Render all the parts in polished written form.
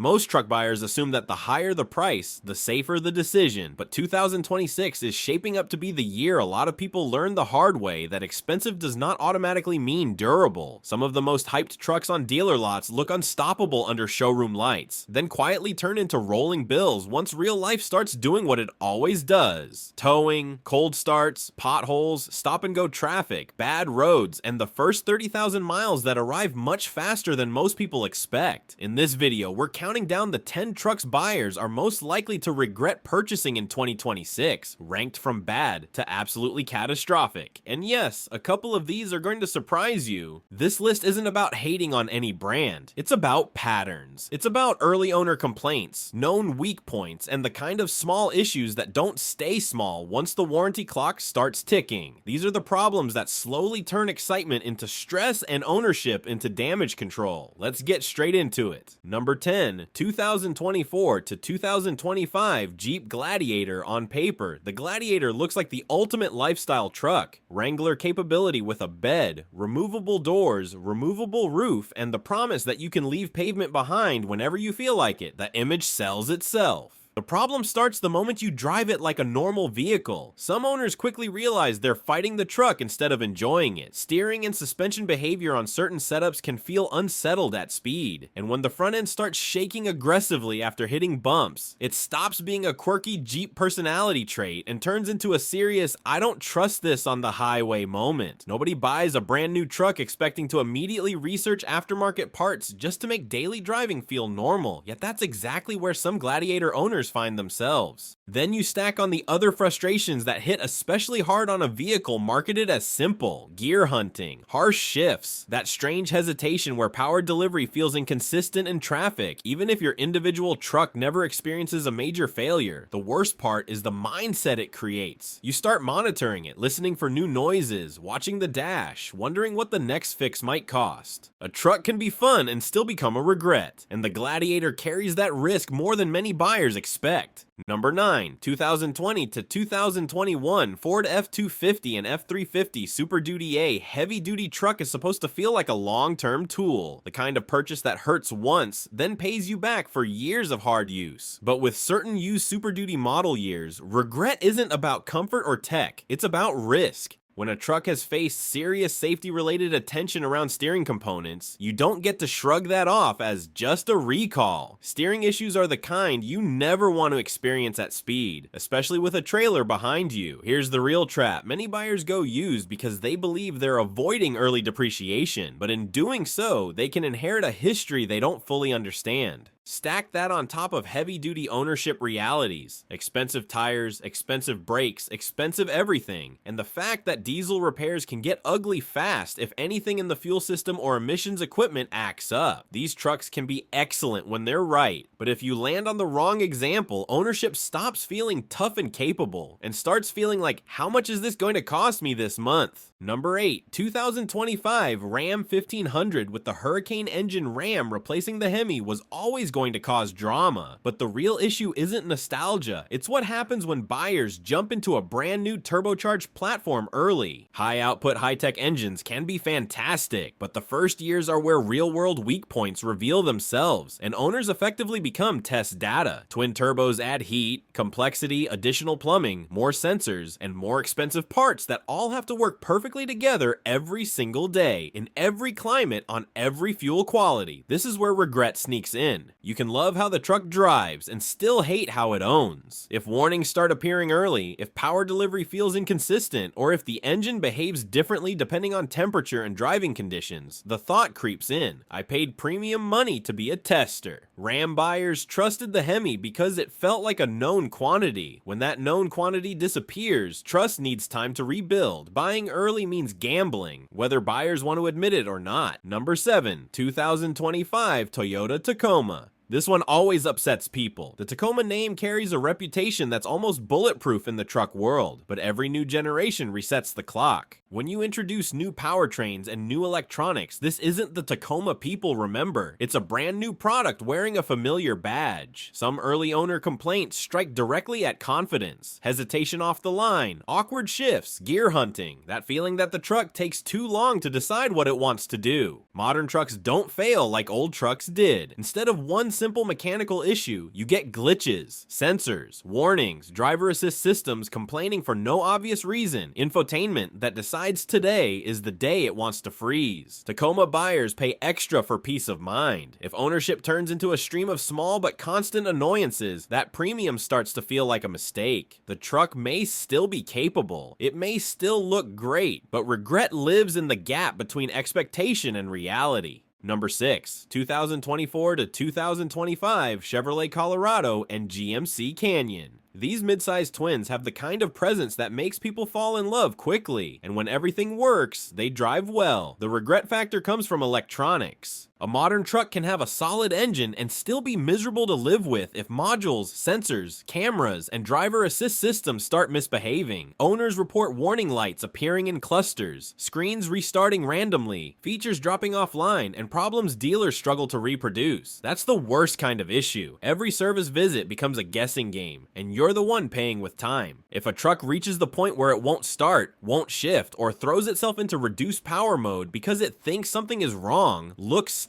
Most truck buyers assume that the higher the price, the safer the decision, but 2026 is shaping up to be the year a lot of people learn the hard way that expensive does not automatically mean durable. Some of the most hyped trucks on dealer lots look unstoppable under showroom lights, then quietly turn into rolling bills once real life starts doing what it always does. Towing, cold starts, potholes, stop-and-go traffic, bad roads, and the first 30,000 miles that arrive much faster than most people expect. In this video, we're counting down the 10 trucks buyers are most likely to regret purchasing in 2026, ranked from bad to absolutely catastrophic. And yes, a couple of these are going to surprise you. This list isn't about hating on any brand. It's about patterns. It's about early owner complaints, known weak points, and the kind of small issues that don't stay small once the warranty clock starts ticking. These are the problems that slowly turn excitement into stress and ownership into damage control. Let's get straight into it. Number 10, 2024 to 2025 Jeep Gladiator. On paper, the Gladiator looks like the ultimate lifestyle truck. Wrangler capability with a bed, removable doors, removable roof, and the promise that you can leave pavement behind whenever you feel like it. The image sells itself. The problem starts the moment you drive it like a normal vehicle. Some owners quickly realize they're fighting the truck instead of enjoying it. Steering and suspension behavior on certain setups can feel unsettled at speed, and when the front end starts shaking aggressively after hitting bumps, it stops being a quirky Jeep personality trait and turns into a serious "I don't trust this on the highway" moment. Nobody buys a brand new truck expecting to immediately research aftermarket parts just to make daily driving feel normal, yet that's exactly where some Gladiator owners find themselves. Then you stack on the other frustrations that hit especially hard on a vehicle marketed as simple: gear hunting, harsh shifts, that strange hesitation where power delivery feels inconsistent in traffic, even if your individual truck never experiences a major failure. The worst part is the mindset it creates. You start monitoring it, listening for new noises, watching the dash, wondering what the next fix might cost. A truck can be fun and still become a regret, and the Gladiator carries that risk more than many buyers expect. Number 9, 2020 to 2021 Ford F-250 and F-350 Super Duty A heavy-duty truck is supposed to feel like a long-term tool, the kind of purchase that hurts once, then pays you back for years of hard use. But with certain used Super Duty model years, regret isn't about comfort or tech, it's about risk. When a truck has faced serious safety-related attention around steering components, you don't get to shrug that off as just a recall. Steering issues are the kind you never want to experience at speed, especially with a trailer behind you. Here's the real trap. Many buyers go used because they believe they're avoiding early depreciation, but in doing so, they can inherit a history they don't fully understand. Stack that on top of heavy-duty ownership realities: expensive tires, expensive brakes, expensive everything, and the fact that diesel repairs can get ugly fast if anything in the fuel system or emissions equipment acts up. These trucks can be excellent when they're right, but if you land on the wrong example, ownership stops feeling tough and capable, and starts feeling like, how much is this going to cost me this month? Number 8, 2025 Ram 1500 with the Hurricane engine Ram replacing the Hemi was always going to cause drama, but the real issue isn't nostalgia, it's what happens when buyers jump into a brand new turbocharged platform early. High output, high-tech engines can be fantastic, but the first years are where real-world weak points reveal themselves, and owners effectively become test data. Twin turbos add heat, complexity, additional plumbing, more sensors, and more expensive parts that all have to work perfectly together every single day, in every climate, on every fuel quality. This is where regret sneaks in. You can love how the truck drives and still hate how it owns. If warnings start appearing early, if power delivery feels inconsistent, or if the engine behaves differently depending on temperature and driving conditions, the thought creeps in: I paid premium money to be a tester. Ram buyers trusted the Hemi because it felt like a known quantity. When that known quantity disappears, trust needs time to rebuild. Buying early means gambling, whether buyers want to admit it or not. Number 7, 2025 Toyota Tacoma. This one always upsets people. The Tacoma name carries a reputation that's almost bulletproof in the truck world, but every new generation resets the clock. When you introduce new powertrains and new electronics, this isn't the Tacoma people remember. It's a brand new product wearing a familiar badge. Some early owner complaints strike directly at confidence: hesitation off the line, awkward shifts, gear hunting, that feeling that the truck takes too long to decide what it wants to do. Modern trucks don't fail like old trucks did. Instead of one simple mechanical issue, you get glitches, sensors, warnings, driver assist systems complaining for no obvious reason, infotainment that decides today is the day it wants to freeze. Tacoma buyers pay extra for peace of mind. If ownership turns into a stream of small but constant annoyances, that premium starts to feel like a mistake. The truck may still be capable, it may still look great, but regret lives in the gap between expectation and reality. Number 6, 2024 to 2025 Chevrolet Colorado and GMC Canyon. These midsize twins have the kind of presence that makes people fall in love quickly, and when everything works, they drive well. The regret factor comes from electronics. A modern truck can have a solid engine and still be miserable to live with if modules, sensors, cameras, and driver assist systems start misbehaving. Owners report warning lights appearing in clusters, screens restarting randomly, features dropping offline, and problems dealers struggle to reproduce. That's the worst kind of issue. Every service visit becomes a guessing game, and you're the one paying with time. If a truck reaches the point where it won't start, won't shift, or throws itself into reduced power mode because it thinks something is wrong,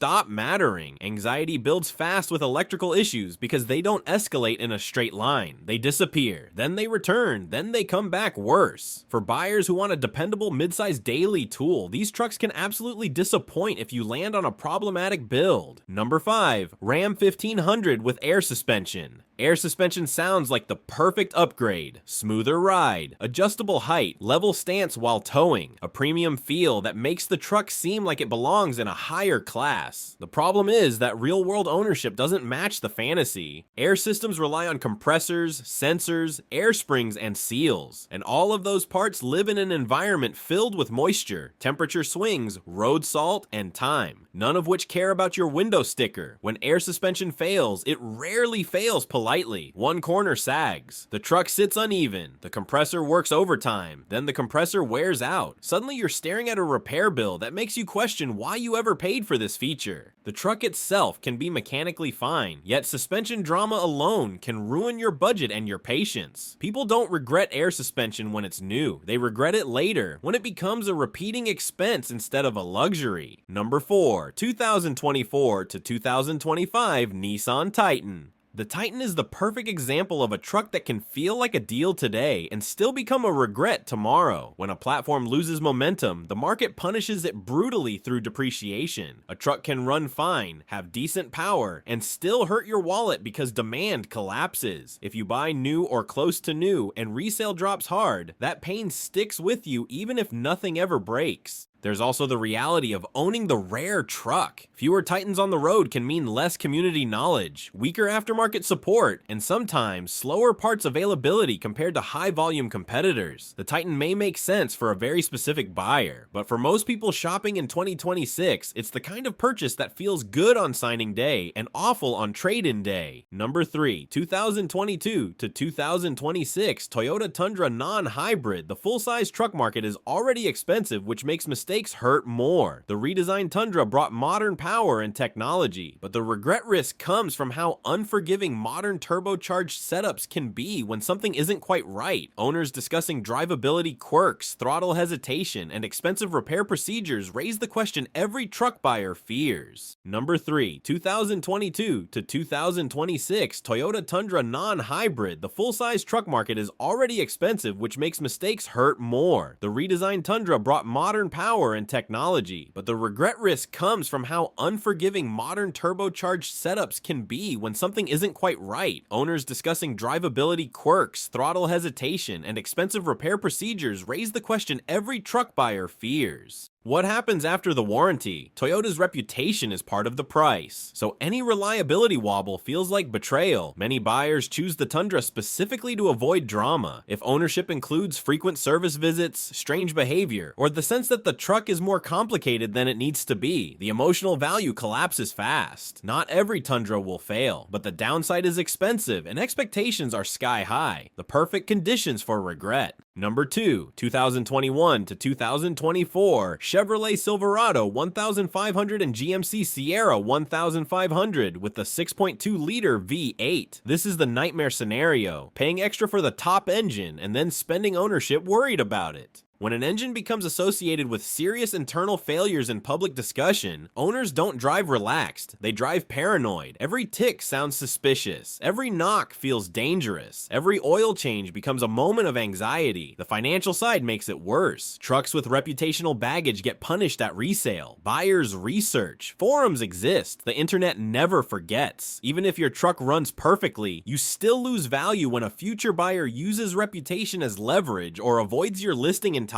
stop mattering. Anxiety builds fast with electrical issues because they don't escalate in a straight line. They disappear, then they return, then they come back worse. For buyers who want a dependable midsize daily tool, these trucks can absolutely disappoint if you land on a problematic build. Number 5, Ram 1500 with air suspension. Air suspension sounds like the perfect upgrade. Smoother ride, adjustable height, level stance while towing, a premium feel that makes the truck seem like it belongs in a higher class. The problem is that real-world ownership doesn't match the fantasy. Air systems rely on compressors, sensors, air springs, and seals, and all of those parts live in an environment filled with moisture, temperature swings, road salt, and time, none of which care about your window sticker. When air suspension fails, it rarely fails politely. One corner sags, the truck sits uneven, the compressor works overtime, then the compressor wears out. Suddenly you're staring at a repair bill that makes you question why you ever paid for this feature. The truck itself can be mechanically fine, yet suspension drama alone can ruin your budget and your patience. People don't regret air suspension when it's new, they regret it later, when it becomes a repeating expense instead of a luxury. Number 4, 2024 to 2025 Nissan Titan. The Titan is the perfect example of a truck that can feel like a deal today and still become a regret tomorrow. When a platform loses momentum, the market punishes it brutally through depreciation. A truck can run fine, have decent power, and still hurt your wallet because demand collapses. If you buy new or close to new and resale drops hard, that pain sticks with you even if nothing ever breaks. There's also the reality of owning the rare truck. Fewer Titans on the road can mean less community knowledge, weaker aftermarket support, and sometimes slower parts availability compared to high-volume competitors. The Titan may make sense for a very specific buyer, but for most people shopping in 2026, it's the kind of purchase that feels good on signing day and awful on trade-in day. Number 3, 2022 to 2026 Toyota Tundra non-hybrid. The full-size truck market is already expensive, which makes mistakes hurt more. The redesigned Tundra brought modern power and technology, but the regret risk comes from how unforgiving modern turbocharged setups can be when something isn't quite right. Owners discussing drivability quirks, throttle hesitation, and expensive repair procedures raise the question every truck buyer fears. Number 3, 2022 to 2026 Toyota Tundra non-hybrid. The full-size truck market is already expensive, which makes mistakes hurt more. The redesigned Tundra brought modern power and technology, but the regret risk comes from how unforgiving modern turbocharged setups can be when something isn't quite right. Owners discussing drivability quirks, throttle hesitation, and expensive repair procedures raise the question every truck buyer fears. What happens after the warranty? Toyota's reputation is part of the price, so any reliability wobble feels like betrayal. Many buyers choose the Tundra specifically to avoid drama. If ownership includes frequent service visits, strange behavior, or the sense that the truck is more complicated than it needs to be, the emotional value collapses fast. Not every Tundra will fail, but the downside is expensive and expectations are sky high. The perfect conditions for regret. Number 2, 2021 to 2024 Chevrolet Silverado 1500 and GMC Sierra 1500 with the 6.2-liter V8. This is the nightmare scenario, paying extra for the top engine and then spending ownership worried about it. When an engine becomes associated with serious internal failures in public discussion, owners don't drive relaxed, they drive paranoid. Every tick sounds suspicious, every knock feels dangerous, every oil change becomes a moment of anxiety. The financial side makes it worse. Trucks with reputational baggage get punished at resale. Buyers research. Forums exist. The internet never forgets. Even if your truck runs perfectly, you still lose value when a future buyer uses reputation as leverage or avoids your listing entirely.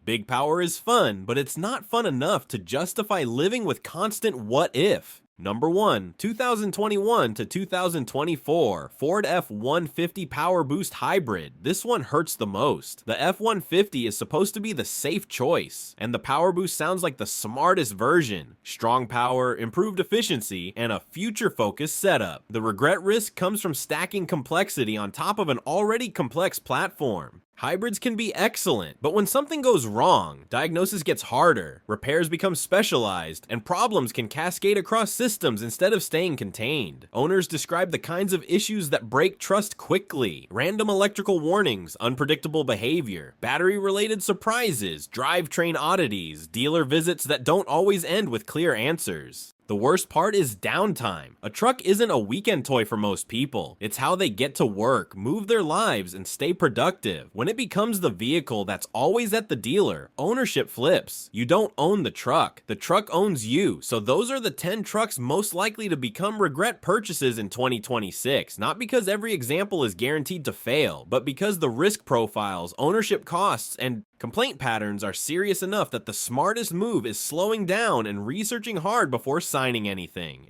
Big power is fun, but it's not fun enough to justify living with constant what if. Number 1, 2021 to 2024, Ford F-150 Power Boost Hybrid. This one hurts the most. The F-150 is supposed to be the safe choice, and the Power Boost sounds like the smartest version. Strong power, improved efficiency, and a future-focused setup. The regret risk comes from stacking complexity on top of an already complex platform. Hybrids can be excellent, but when something goes wrong, diagnosis gets harder, repairs become specialized, and problems can cascade across systems instead of staying contained. Owners describe the kinds of issues that break trust quickly: random electrical warnings, unpredictable behavior, battery-related surprises, drivetrain oddities, dealer visits that don't always end with clear answers. The worst part is downtime. A truck isn't a weekend toy for most people. It's how they get to work, move their lives, and stay productive. When it becomes the vehicle that's always at the dealer, ownership flips. You don't own the truck owns you. So those are the 10 trucks most likely to become regret purchases in 2026. Not because every example is guaranteed to fail, but because the risk profiles, ownership costs, and complaint patterns are serious enough that the smartest move is slowing down and researching hard before signing anything.